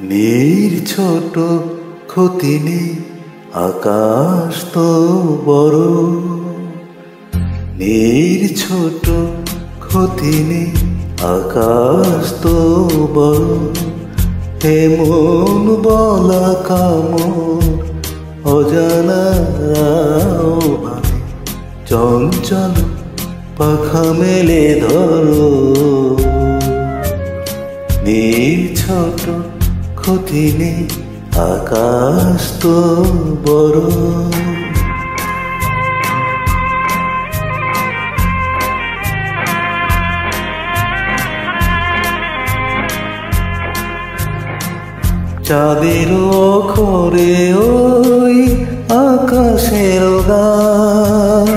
নীর ছোট ক্ষতি নেই, আকাশ তো বড়। নীর ছোট ক্ষতি নেই, আকাশ তো বড়। এমন বলা কামড় অজানা মানে চঞ্চল পাখা মেলে ধরো। নীর ছোট ক্ষতি নেই, আকাশ তো বড়। চাঁদের অক্ষরে ওই আকাশের গান,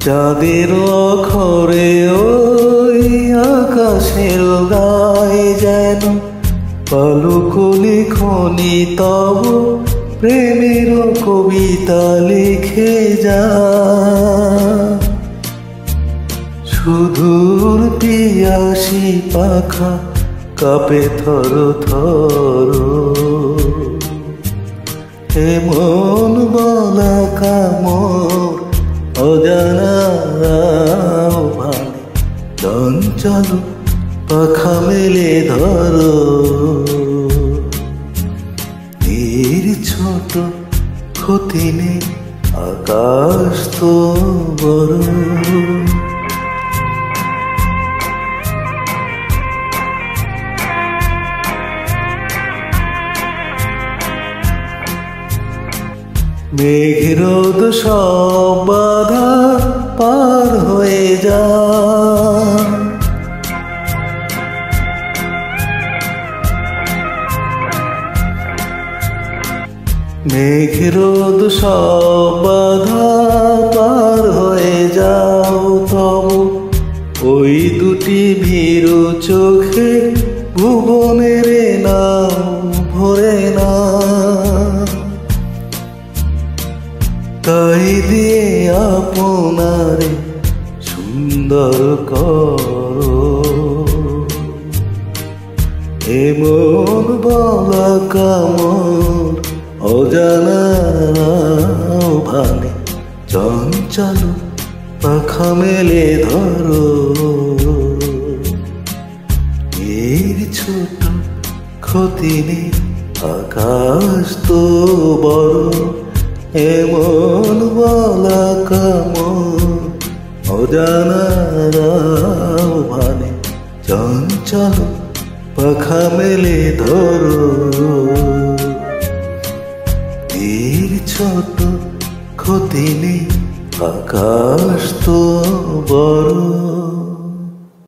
চাঁদের অক্ষরে ওই আকাশের গায়ে যেন পলকলি খনি তব প্রেমের কবিতা লিখে যা। সুদূর পিয়াসী পাখা কাঁপে থর থর। এমন বলা কামড় অজানা মানে চঞ্চল পাখা মেলে ধরো। নীর ছোট ক্ষতি নেই, আকাশ তো বড়। মেঘের সব বাধা পার হয়ে যা। মেঘের সব বাধা পার হয়ে যাও তবু ওই দুটি ভীরু চোখে ভুবনের নাম ভরে না। তাই দিয়ে আপনারে সুন্দর করো। এমন বলা কামড় অজানা ভানে চঞ্চল পাখা মেলে ধরো। এর ছোট ক্ষতি নেই, আকাশ তো বড়। এমন বলা কামড় অজানা ভানে চঞ্চল পাখা মেলে ধরো। নীর ছোট ক্ষতি নেই, আকাশ তো বড়।